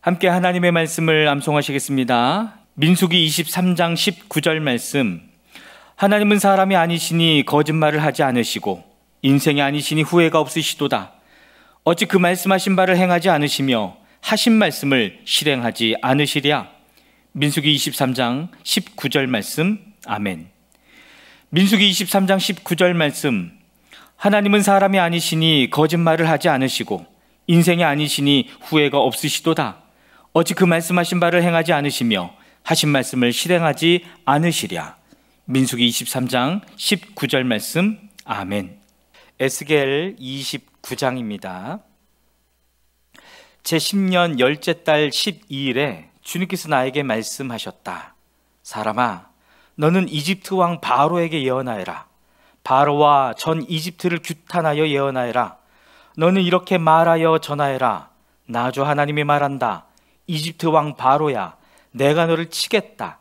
함께 하나님의 말씀을 암송하시겠습니다. 민수기 23장 19절 말씀. 하나님은 사람이 아니시니 거짓말을 하지 않으시고 인생이 아니시니 후회가 없으시도다. 어찌 그 말씀하신 바를 행하지 않으시며 하신 말씀을 실행하지 않으시랴. 민수기 23장 19절 말씀. 아멘. 민수기 23장 19절 말씀. 하나님은 사람이 아니시니 거짓말을 하지 않으시고 인생이 아니시니 후회가 없으시도다. 어찌 그 말씀하신 바를 행하지 않으시며 하신 말씀을 실행하지 않으시랴. 민수기 23장 19절 말씀. 아멘. 에스겔 29장입니다. 제10년 열째 달 12일에 주님께서 나에게 말씀하셨다. 사람아, 너는 이집트 왕 바로에게 예언하여라. 바로와 전 이집트를 규탄하여 예언하여라. 너는 이렇게 말하여 전하여라. 나 주 하나님이 말한다. 이집트 왕 바로야, 내가 너를 치겠다.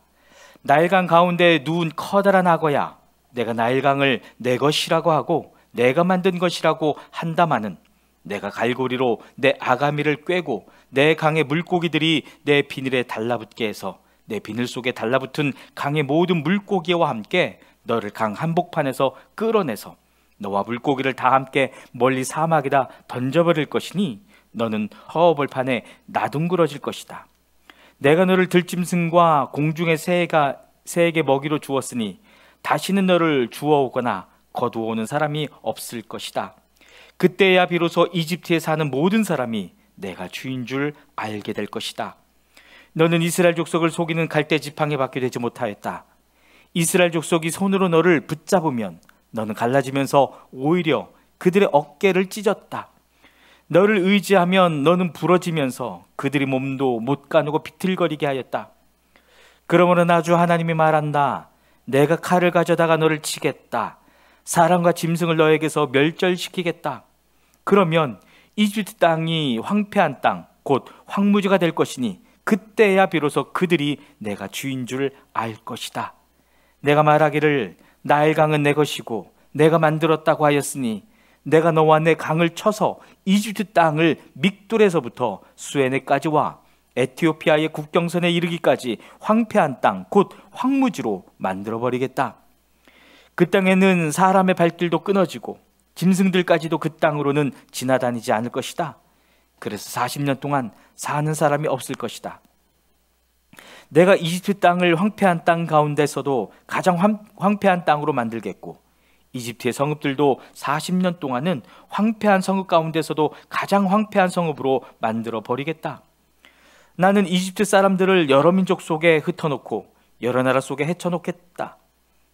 나일강 가운데 누운 커다란 악어야, 내가 나일강을 내 것이라고 하고 내가 만든 것이라고 한다마는 내가 갈고리로 내 아가미를 꿰고 내 강의 물고기들이 내 비늘에 달라붙게 해서 내 비늘 속에 달라붙은 강의 모든 물고기와 함께 너를 강 한복판에서 끌어내서 너와 물고기를 다 함께 멀리 사막에다 던져버릴 것이니 너는 허허벌판에 나둥그러질 것이다. 내가 너를 들짐승과 공중의 새에게 먹이로 주었으니 다시는 너를 주워오거나 거두어오는 사람이 없을 것이다. 그때야 비로소 이집트에 사는 모든 사람이 내가 주인 줄 알게 될 것이다. 너는 이스라엘 족속을 속이는 갈대 지팡이에 받게 되지 못하였다. 이스라엘 족속이 손으로 너를 붙잡으면 너는 갈라지면서 오히려 그들의 어깨를 찢었다. 너를 의지하면 너는 부러지면서 그들이 몸도 못 가누고 비틀거리게 하였다. 그러므로 나 주 하나님이 말한다. 내가 칼을 가져다가 너를 치겠다. 사람과 짐승을 너에게서 멸절시키겠다. 그러면 이집트 땅이 황폐한 땅, 곧 황무지가 될 것이니 그때야 비로소 그들이 내가 주인 줄 알 것이다. 내가 말하기를 나일강은 내 것이고 내가 만들었다고 하였으니 내가 너와 내 강을 쳐서 이집트 땅을 믹돌에서부터 수에네까지 와 에티오피아의 국경선에 이르기까지 황폐한 땅, 곧 황무지로 만들어버리겠다. 그 땅에는 사람의 발길도 끊어지고 짐승들까지도 그 땅으로는 지나다니지 않을 것이다. 그래서 40년 동안 사는 사람이 없을 것이다. 내가 이집트 땅을 황폐한 땅 가운데서도 가장 황폐한 땅으로 만들겠고 이집트의 성읍들도 40년 동안은 황폐한 성읍 가운데서도 가장 황폐한 성읍으로 만들어 버리겠다. 나는 이집트 사람들을 여러 민족 속에 흩어놓고 여러 나라 속에 헤쳐놓겠다.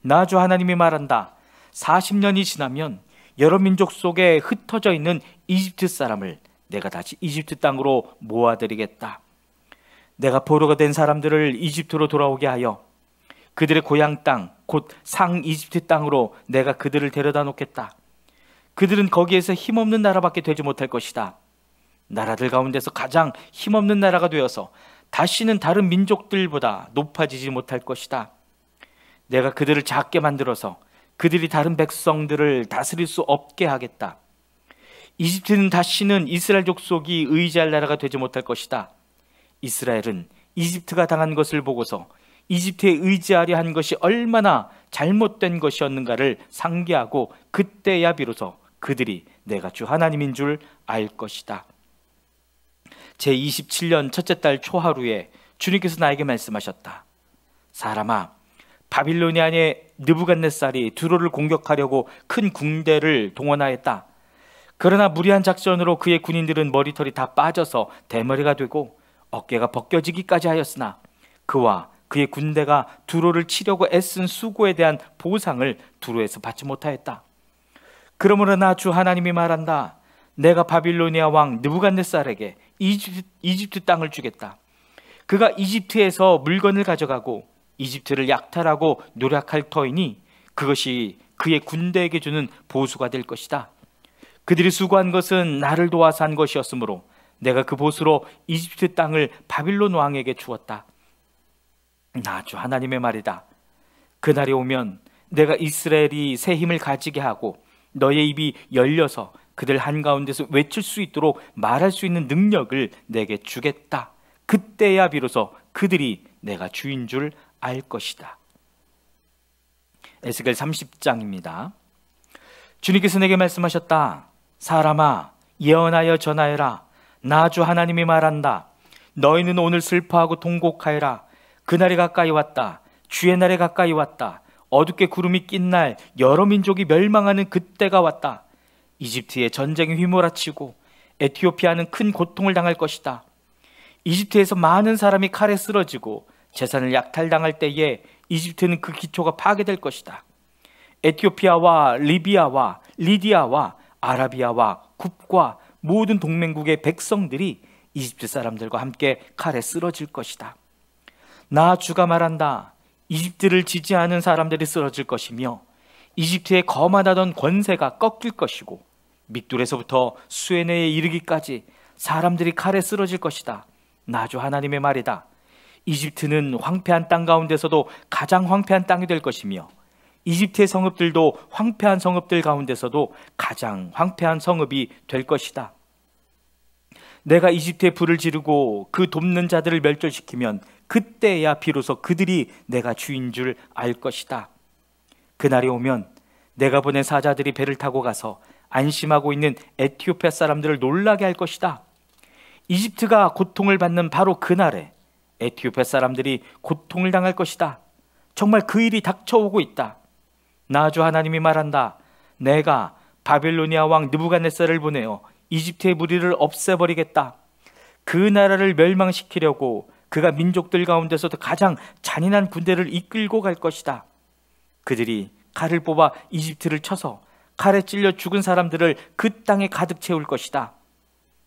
나 주 하나님이 말한다. 40년이 지나면 여러 민족 속에 흩어져 있는 이집트 사람을 내가 다시 이집트 땅으로 모아들이겠다. 내가 포로가 된 사람들을 이집트로 돌아오게 하여 그들의 고향 땅, 곧 상 이집트 땅으로 내가 그들을 데려다 놓겠다. 그들은 거기에서 힘없는 나라밖에 되지 못할 것이다. 나라들 가운데서 가장 힘없는 나라가 되어서 다시는 다른 민족들보다 높아지지 못할 것이다. 내가 그들을 작게 만들어서 그들이 다른 백성들을 다스릴 수 없게 하겠다. 이집트는 다시는 이스라엘 족속이 의지할 나라가 되지 못할 것이다. 이스라엘은 이집트가 당한 것을 보고서 이집트에 의지하려 한 것이 얼마나 잘못된 것이었는가를 상기하고 그때야 비로소 그들이 내가 주 하나님인 줄 알 것이다. 제27년 첫째 달 초하루에 주님께서 나에게 말씀하셨다. 사람아, 바빌로니아의 느부갓네살이 두로를 공격하려고 큰 군대를 동원하였다. 그러나 무리한 작전으로 그의 군인들은 머리털이 다 빠져서 대머리가 되고 어깨가 벗겨지기까지 하였으나 그와 그의 군대가 두로를 치려고 애쓴 수고에 대한 보상을 두로에서 받지 못하였다. 그러므로 나 주 하나님이 말한다. 내가 바빌로니아 왕 느부갓네살에게 이집트 땅을 주겠다. 그가 이집트에서 물건을 가져가고 이집트를 약탈하고 노략할 터이니 그것이 그의 군대에게 주는 보수가 될 것이다. 그들이 수고한 것은 나를 도와서 한 것이었으므로 내가 그 보수로 이집트 땅을 바빌론 왕에게 주었다. 나 주 하나님의 말이다. 그날이 오면 내가 이스라엘이 새 힘을 가지게 하고 너의 입이 열려서 그들 한가운데서 외칠 수 있도록 말할 수 있는 능력을 내게 주겠다. 그때야 비로소 그들이 내가 주인 줄 알 것이다. 에스겔 30장입니다. 주님께서 내게 말씀하셨다. 사람아, 예언하여 전하여라. 나 주 하나님이 말한다. 너희는 오늘 슬퍼하고 통곡하여라. 그날이 가까이 왔다. 주의 날이 가까이 왔다. 어둡게 구름이 낀 날, 여러 민족이 멸망하는 그때가 왔다. 이집트에 전쟁이 휘몰아치고 에티오피아는 큰 고통을 당할 것이다. 이집트에서 많은 사람이 칼에 쓰러지고 재산을 약탈당할 때에 이집트는 그 기초가 파괴될 것이다. 에티오피아와 리비아와 리디아와 아라비아와 굽과 모든 동맹국의 백성들이 이집트 사람들과 함께 칼에 쓰러질 것이다. 나 주가 말한다. 이집트를 지지하는 사람들이 쓰러질 것이며 이집트의 거만하던 권세가 꺾일 것이고 믹둘에서부터 수에네에 이르기까지 사람들이 칼에 쓰러질 것이다. 나 주 하나님의 말이다. 이집트는 황폐한 땅 가운데서도 가장 황폐한 땅이 될 것이며 이집트의 성읍들도 황폐한 성읍들 가운데서도 가장 황폐한 성읍이 될 것이다. 내가 이집트에 불을 지르고 그 돕는 자들을 멸절시키면 그때야 비로소 그들이 내가 주인 줄 알 것이다. 그날이 오면 내가 보낸 사자들이 배를 타고 가서 안심하고 있는 에티오피아 사람들을 놀라게 할 것이다. 이집트가 고통을 받는 바로 그날에 에티오피아 사람들이 고통을 당할 것이다. 정말 그 일이 닥쳐오고 있다. 나 주 하나님이 말한다. 내가 바빌로니아 왕 느부갓네살을 보내어 이집트의 무리를 없애버리겠다. 그 나라를 멸망시키려고 그가 민족들 가운데서도 가장 잔인한 군대를 이끌고 갈 것이다. 그들이 칼을 뽑아 이집트를 쳐서 칼에 찔려 죽은 사람들을 그 땅에 가득 채울 것이다.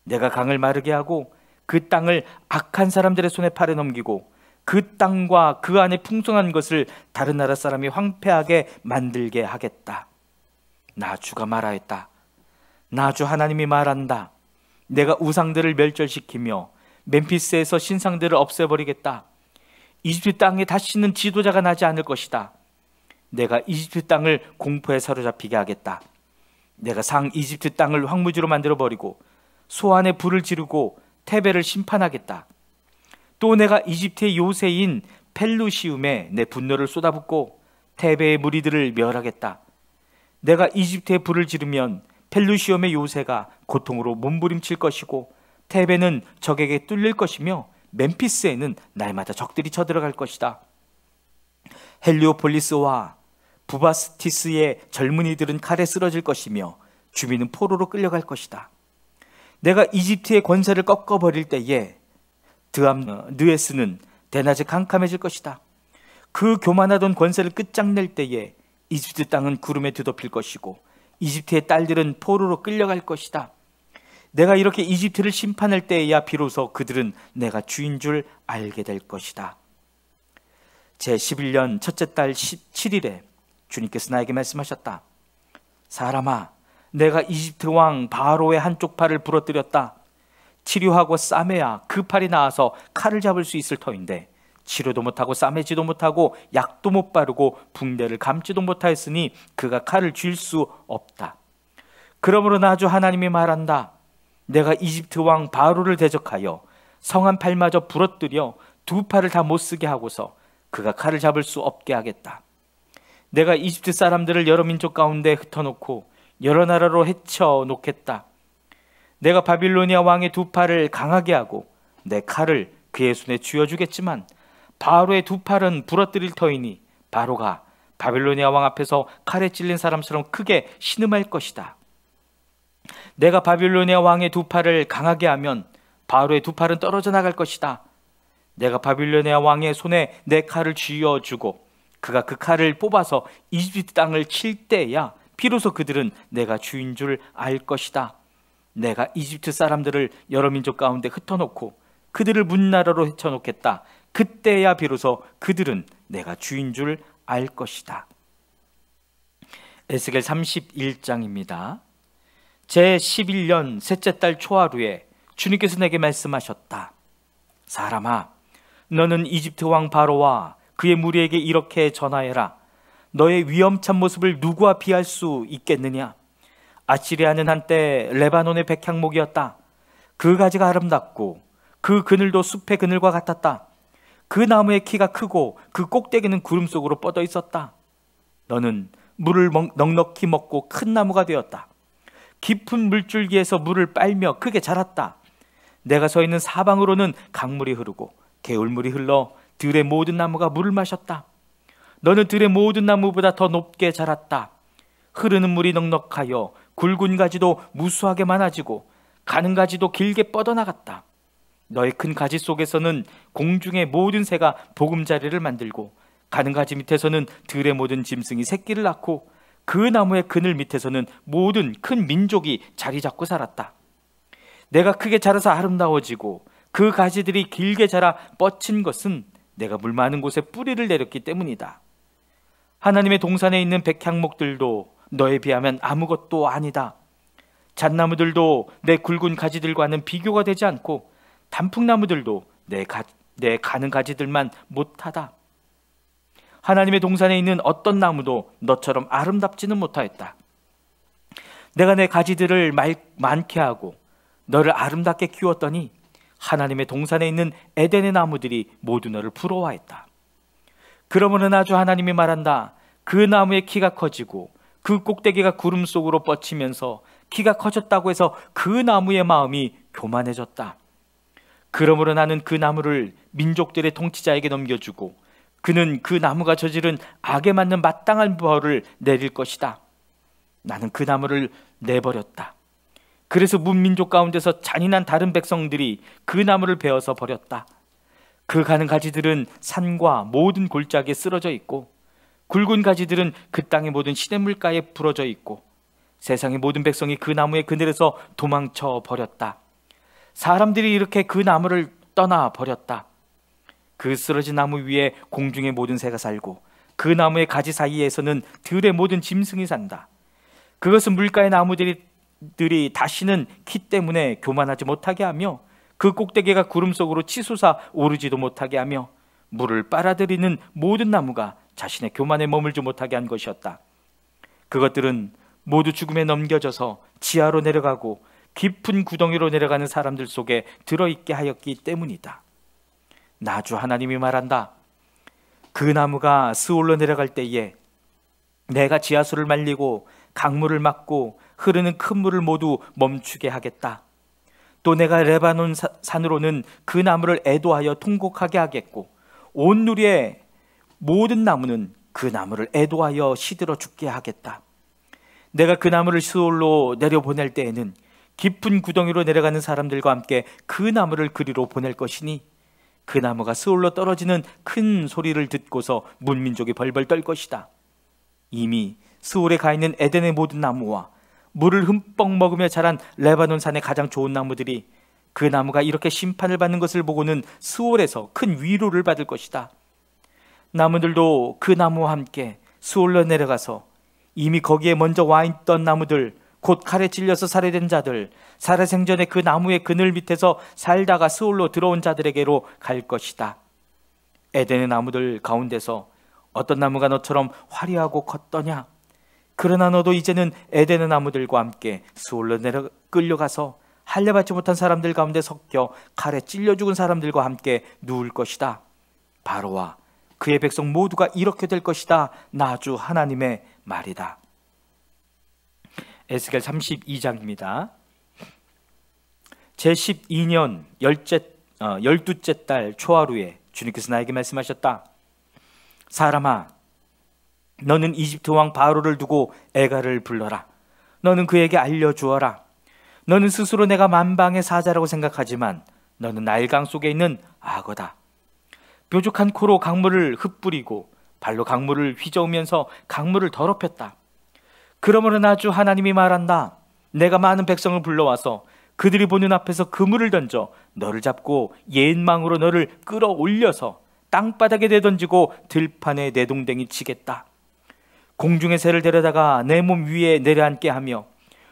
내가 강을 마르게 하고 그 땅을 악한 사람들의 손에 팔에 넘기고 그 땅과 그 안에 풍성한 것을 다른 나라 사람이 황폐하게 만들게 하겠다. 나 주가 말하였다. 나 주 하나님이 말한다. 내가 우상들을 멸절시키며 멤피스에서 신상들을 없애버리겠다. 이집트 땅에 다시는 지도자가 나지 않을 것이다. 내가 이집트 땅을 공포에 사로잡히게 하겠다. 내가 상 이집트 땅을 황무지로 만들어버리고 소 안에 불을 지르고 테베를 심판하겠다. 또 내가 이집트의 요새인 펠루시움에 내 분노를 쏟아붓고 테베의 무리들을 멸하겠다. 내가 이집트에 불을 지르면 펠루시움의 요새가 고통으로 몸부림칠 것이고 테베는 적에게 뚫릴 것이며 멤피스에는 날마다 적들이 쳐들어갈 것이다. 헬리오폴리스와 부바스티스의 젊은이들은 칼에 쓰러질 것이며 주민은 포로로 끌려갈 것이다. 내가 이집트의 권세를 꺾어버릴 때에 드암느에스는 대낮에 캄캄해질 것이다. 그 교만하던 권세를 끝장낼 때에 이집트 땅은 구름에 뒤덮일 것이고 이집트의 딸들은 포로로 끌려갈 것이다. 내가 이렇게 이집트를 심판할 때에야 비로소 그들은 내가 주인 줄 알게 될 것이다. 제11년 첫째 달 17일에 주님께서 나에게 말씀하셨다. 사람아, 내가 이집트 왕 바로의 한쪽 팔을 부러뜨렸다. 치료하고 싸매야 그 팔이 나아서 칼을 잡을 수 있을 터인데 치료도 못하고 싸매지도 못하고 약도 못 바르고 붕대를 감지도 못하였으니 그가 칼을 쥘 수 없다. 그러므로 나 주 하나님이 말한다. 내가 이집트 왕 바로를 대적하여 성한 팔마저 부러뜨려 두 팔을 다 못 쓰게 하고서 그가 칼을 잡을 수 없게 하겠다. 내가 이집트 사람들을 여러 민족 가운데 흩어놓고 여러 나라로 헤쳐 놓겠다. 내가 바빌로니아 왕의 두 팔을 강하게 하고 내 칼을 그의 손에 쥐어주겠지만 바로의 두 팔은 부러뜨릴 터이니 바로가 바빌로니아 왕 앞에서 칼에 찔린 사람처럼 크게 신음할 것이다. 내가 바빌로니아 왕의 두 팔을 강하게 하면 바로의 두 팔은 떨어져 나갈 것이다. 내가 바빌로니아 왕의 손에 내 칼을 쥐어주고 그가 그 칼을 뽑아서 이집트 땅을 칠 때야 비로소 그들은 내가 주인 줄 알 것이다. 내가 이집트 사람들을 여러 민족 가운데 흩어놓고 그들을 문나라로 헤쳐놓겠다. 그때야 비로소 그들은 내가 주인 줄 알 것이다. 에스겔 31장입니다. 제11년 셋째 달 초하루에 주님께서 내게 말씀하셨다. 사람아, 너는 이집트 왕 바로와 그의 무리에게 이렇게 전하여라. 너의 위험찬 모습을 누구와 비할 수 있겠느냐? 아시리아는 한때 레바논의 백향목이었다. 그 가지가 아름답고 그 그 그늘도 숲의 그늘과 같았다. 그 나무의 키가 크고 그 꼭대기는 구름 속으로 뻗어 있었다. 너는 물을 넉넉히 먹고 큰 나무가 되었다. 깊은 물줄기에서 물을 빨며 크게 자랐다. 내가 서 있는 사방으로는 강물이 흐르고 개울물이 흘러 들의 모든 나무가 물을 마셨다. 너는 들의 모든 나무보다 더 높게 자랐다. 흐르는 물이 넉넉하여 굵은 가지도 무수하게 많아지고 가는 가지도 길게 뻗어나갔다. 너의 큰 가지 속에서는 공중의 모든 새가 보금자리를 만들고 가는 가지 밑에서는 들의 모든 짐승이 새끼를 낳고 그 나무의 그늘 밑에서는 모든 큰 민족이 자리 잡고 살았다. 내가 크게 자라서 아름다워지고 그 가지들이 길게 자라 뻗친 것은 내가 물 많은 곳에 뿌리를 내렸기 때문이다. 하나님의 동산에 있는 백향목들도 너에 비하면 아무것도 아니다. 잣나무들도 내 굵은 가지들과는 비교가 되지 않고 단풍나무들도 내 가는 가지들만 못하다. 하나님의 동산에 있는 어떤 나무도 너처럼 아름답지는 못하였다. 내가 내 가지들을 많게 하고 너를 아름답게 키웠더니 하나님의 동산에 있는 에덴의 나무들이 모두 너를 부러워했다. 그러므로 나주 하나님이 말한다. 그 나무의 키가 커지고 그 꼭대기가 구름 속으로 뻗치면서 키가 커졌다고 해서 그 나무의 마음이 교만해졌다. 그러므로 나는 그 나무를 민족들의 통치자에게 넘겨주고 그는 그 나무가 저지른 악에 맞는 마땅한 벌을 내릴 것이다. 나는 그 나무를 내버렸다. 그래서 문민족 가운데서 잔인한 다른 백성들이 그 나무를 베어서 버렸다. 그 가는 가지들은 산과 모든 골짜기에 쓰러져 있고 굵은 가지들은 그 땅의 모든 시냇물가에 부러져 있고 세상의 모든 백성이 그 나무의 그늘에서 도망쳐 버렸다. 사람들이 이렇게 그 나무를 떠나 버렸다. 그 쓰러진 나무 위에 공중의 모든 새가 살고 그 나무의 가지 사이에서는 들의 모든 짐승이 산다. 그것은 물가의 나무들이 다시는 키 때문에 교만하지 못하게 하며 그 꼭대기가 구름 속으로 치솟아 오르지도 못하게 하며 물을 빨아들이는 모든 나무가 자신의 교만에 머물지 못하게 한 것이었다. 그것들은 모두 죽음에 넘겨져서 지하로 내려가고 깊은 구덩이로 내려가는 사람들 속에 들어있게 하였기 때문이다. 나주 하나님이 말한다. 그 나무가 스올로 내려갈 때에 내가 지하수를 말리고 강물을 막고 흐르는 큰 물을 모두 멈추게 하겠다. 또 내가 레바논 산으로는 그 나무를 애도하여 통곡하게 하겠고 온 누리의 모든 나무는 그 나무를 애도하여 시들어 죽게 하겠다. 내가 그 나무를 스올로 내려보낼 때에는 깊은 구덩이로 내려가는 사람들과 함께 그 나무를 그리로 보낼 것이니 그 나무가 스올로 떨어지는 큰 소리를 듣고서 문민족이 벌벌 떨 것이다. 이미 스올에 가 있는 에덴의 모든 나무와 물을 흠뻑 먹으며 자란 레바논 산의 가장 좋은 나무들이 그 나무가 이렇게 심판을 받는 것을 보고는 스올에서 큰 위로를 받을 것이다. 나무들도 그 나무와 함께 스올로 내려가서 이미 거기에 먼저 와 있던 나무들, 곧 칼에 찔려서 살해된 자들, 살해생전에 그 나무의 그늘 밑에서 살다가 스올로 들어온 자들에게로 갈 것이다. 에덴의 나무들 가운데서 어떤 나무가 너처럼 화려하고 컸더냐? 그러나 너도 이제는 에덴의 나무들과 함께 스올로 끌려가서 할례받지 못한 사람들 가운데 섞여 칼에 찔려 죽은 사람들과 함께 누울 것이다. 바로와 그의 백성 모두가 이렇게 될 것이다. 나주 하나님의 말이다. 에스겔 32장입니다. 제12년 12째 달 초하루에 주님께서 나에게 말씀하셨다. 사람아, 너는 이집트 왕 바로를 두고 애가를 불러라. 너는 그에게 알려주어라. 너는 스스로 내가 만방의 사자라고 생각하지만 너는 나일강 속에 있는 악어다. 뾰족한 코로 강물을 흩뿌리고 발로 강물을 휘저으면서 강물을 더럽혔다. 그러므로 나주 하나님이 말한다. 내가 많은 백성을 불러와서 그들이 보는 앞에서 그물을 던져 너를 잡고 옛망으로 너를 끌어올려서 땅바닥에 내던지고 들판에 내동댕이 치겠다. 공중의 새를 데려다가 내 몸 위에 내려앉게 하며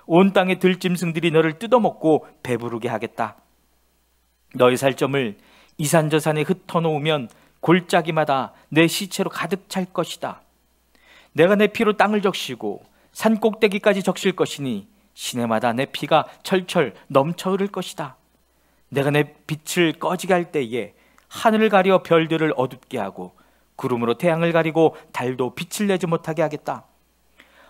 온 땅의 들짐승들이 너를 뜯어먹고 배부르게 하겠다. 너의 살점을 이산저산에 흩어놓으면 골짜기마다 내 시체로 가득 찰 것이다. 내가 내 피로 땅을 적시고 산 꼭대기까지 적실 것이니 시내마다 내 피가 철철 넘쳐 흐를 것이다. 내가 내 빛을 꺼지게 할 때에 하늘을 가려 별들을 어둡게 하고 구름으로 태양을 가리고 달도 빛을 내지 못하게 하겠다.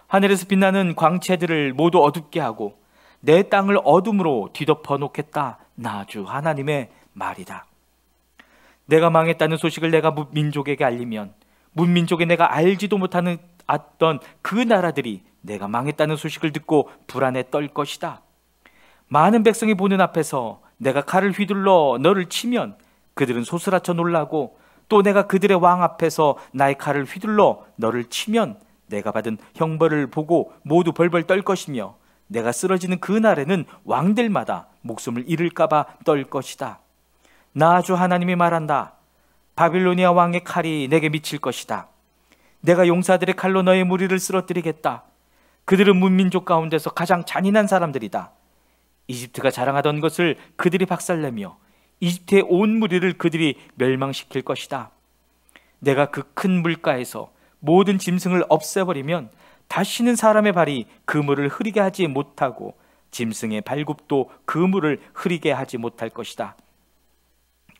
하늘에서 빛나는 광채들을 모두 어둡게 하고 내 땅을 어둠으로 뒤덮어 놓겠다. 나 주 하나님의 말이다. 내가 망했다는 소식을 내가 민족에게 알리면 문민족에 내가 알지도 못하는 어떤 그 나라들이 내가 망했다는 소식을 듣고 불안에 떨 것이다. 많은 백성이 보는 앞에서 내가 칼을 휘둘러 너를 치면 그들은 소스라쳐 놀라고, 또 내가 그들의 왕 앞에서 나의 칼을 휘둘러 너를 치면 내가 받은 형벌을 보고 모두 벌벌 떨 것이며, 내가 쓰러지는 그 날에는 왕들마다 목숨을 잃을까 봐 떨 것이다. 나 주 하나님이 말한다. 바빌로니아 왕의 칼이 내게 미칠 것이다. 내가 용사들의 칼로 너의 무리를 쓰러뜨리겠다. 그들은 문민족 가운데서 가장 잔인한 사람들이다. 이집트가 자랑하던 것을 그들이 박살내며 이집트의 온 무리를 그들이 멸망시킬 것이다. 내가 그 큰 물가에서 모든 짐승을 없애버리면 다시는 사람의 발이 그 물을 흐리게 하지 못하고 짐승의 발굽도 그 물을 흐리게 하지 못할 것이다.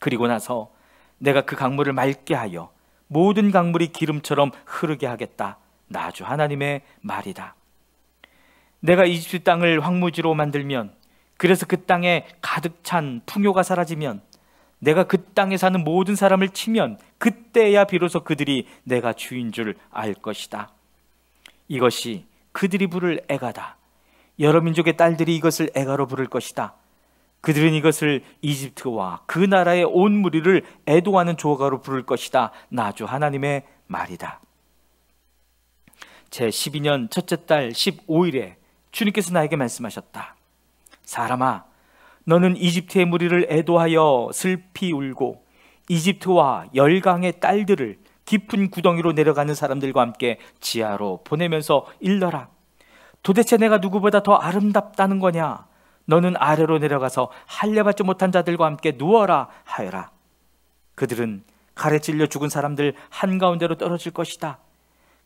그리고 나서 내가 그 강물을 맑게 하여 모든 강물이 기름처럼 흐르게 하겠다. 나 주 하나님의 말이다. 내가 이집트 땅을 황무지로 만들면, 그래서 그 땅에 가득 찬 풍요가 사라지면, 내가 그 땅에 사는 모든 사람을 치면 그때야 비로소 그들이 내가 주인 줄 알 것이다. 이것이 그들이 부를 애가다. 여러 민족의 딸들이 이것을 애가로 부를 것이다. 그들은 이것을 이집트와 그 나라의 온 무리를 애도하는 조가로 부를 것이다. 나 주 하나님의 말이다. 제 12년 첫째 달 15일에 주님께서 나에게 말씀하셨다. 사람아, 너는 이집트의 무리를 애도하여 슬피 울고 이집트와 열강의 딸들을 깊은 구덩이로 내려가는 사람들과 함께 지하로 보내면서 일러라. 도대체 내가 누구보다 더 아름답다는 거냐? 너는 아래로 내려가서 할례받지 못한 자들과 함께 누워라 하여라. 그들은 칼에 찔려 죽은 사람들 한가운데로 떨어질 것이다.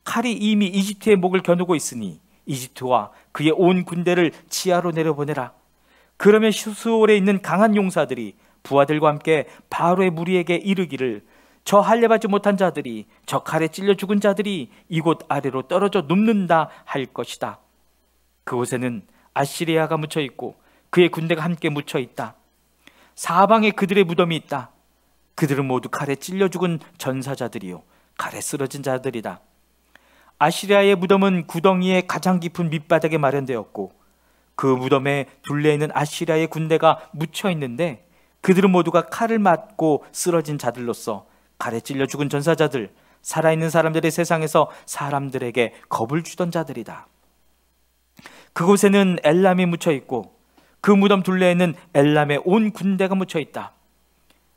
칼이 이미 이집트의 목을 겨누고 있으니 이집트와 그의 온 군대를 지하로 내려보내라. 그러면 수월에 있는 강한 용사들이 부하들과 함께 바로의 무리에게 이르기를, 저 할례받지 못한 자들이, 저 칼에 찔려 죽은 자들이 이곳 아래로 떨어져 눕는다 할 것이다. 그곳에는 아시리아가 묻혀 있고 그의 군대가 함께 묻혀 있다. 사방에 그들의 무덤이 있다. 그들은 모두 칼에 찔려 죽은 전사자들이요 칼에 쓰러진 자들이다. 아시리아의 무덤은 구덩이의 가장 깊은 밑바닥에 마련되었고 그 무덤에 둘레 있는 아시리아의 군대가 묻혀 있는데, 그들은 모두가 칼을 맞고 쓰러진 자들로서 칼에 찔려 죽은 전사자들, 살아있는 사람들의 세상에서 사람들에게 겁을 주던 자들이다. 그곳에는 엘람이 묻혀 있고 그 무덤 둘레에는 엘람의 온 군대가 묻혀 있다.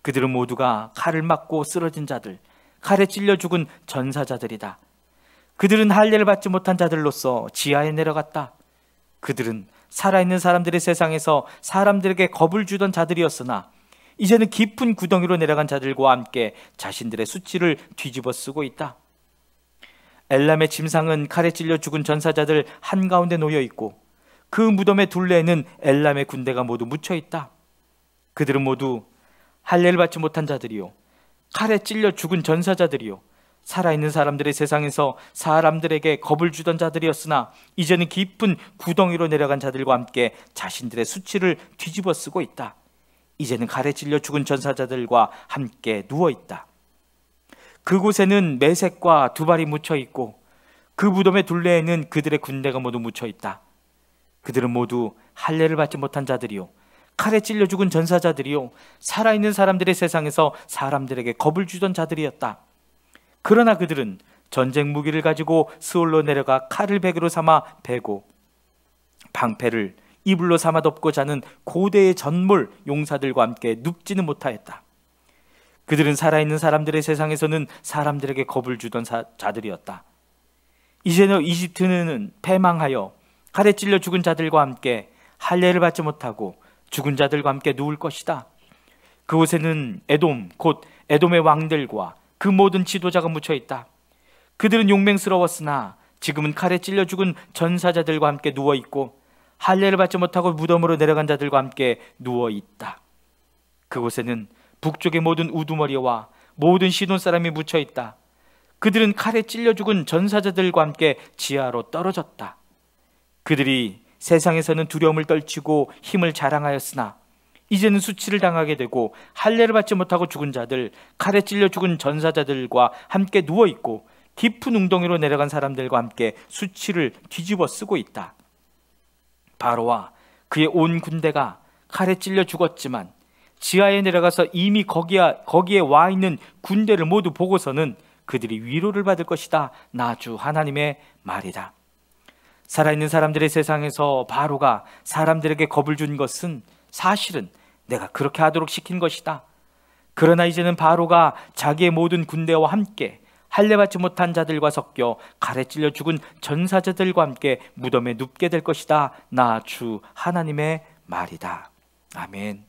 그들은 모두가 칼을 맞고 쓰러진 자들, 칼에 찔려 죽은 전사자들이다. 그들은 할례를 받지 못한 자들로서 지하에 내려갔다. 그들은 살아있는 사람들의 세상에서 사람들에게 겁을 주던 자들이었으나 이제는 깊은 구덩이로 내려간 자들과 함께 자신들의 수치를 뒤집어 쓰고 있다. 엘람의 침상은 칼에 찔려 죽은 전사자들 한가운데 놓여 있고 그 무덤의 둘레에는 엘람의 군대가 모두 묻혀 있다. 그들은 모두 할례를 받지 못한 자들이요 칼에 찔려 죽은 전사자들이요 살아있는 사람들의 세상에서 사람들에게 겁을 주던 자들이었으나 이제는 깊은 구덩이로 내려간 자들과 함께 자신들의 수치를 뒤집어 쓰고 있다. 이제는 칼에 찔려 죽은 전사자들과 함께 누워있다. 그곳에는 메색과 두발이 묻혀 있고 그 무덤의 둘레에는 그들의 군대가 모두 묻혀 있다. 그들은 모두 할례를 받지 못한 자들이요 칼에 찔려 죽은 전사자들이요 살아있는 사람들의 세상에서 사람들에게 겁을 주던 자들이었다. 그러나 그들은 전쟁 무기를 가지고 스올로 내려가 칼을 베개로 삼아 베고 방패를 이불로 삼아 덮고 자는 고대의 전몰 용사들과 함께 눕지는 못하였다. 그들은 살아있는 사람들의 세상에서는 사람들에게 겁을 주던 자들이었다. 이제는 이집트는 패망하여 칼에 찔려 죽은 자들과 함께 할례를 받지 못하고 죽은 자들과 함께 누울 것이다. 그곳에는 에돔 곧 에돔의 왕들과 그 모든 지도자가 묻혀 있다. 그들은 용맹스러웠으나 지금은 칼에 찔려 죽은 전사자들과 함께 누워 있고 할례를 받지 못하고 무덤으로 내려간 자들과 함께 누워 있다. 그곳에는 북쪽의 모든 우두머리와 모든 시돈 사람이 묻혀 있다. 그들은 칼에 찔려 죽은 전사자들과 함께 지하로 떨어졌다. 그들이 세상에서는 두려움을 떨치고 힘을 자랑하였으나 이제는 수치를 당하게 되고 할례를 받지 못하고 죽은 자들, 칼에 찔려 죽은 전사자들과 함께 누워있고 깊은 웅덩이로 내려간 사람들과 함께 수치를 뒤집어 쓰고 있다. 바로와 그의 온 군대가 칼에 찔려 죽었지만 지하에 내려가서 이미 거기에 와 있는 군대를 모두 보고서는 그들이 위로를 받을 것이다. 나 주 하나님의 말이다. 살아있는 사람들의 세상에서 바로가 사람들에게 겁을 준 것은 사실은 내가 그렇게 하도록 시킨 것이다. 그러나 이제는 바로가 자기의 모든 군대와 함께 할례받지 못한 자들과 섞여 칼에 찔려 죽은 전사자들과 함께 무덤에 눕게 될 것이다. 나 주 하나님의 말이다. 아멘.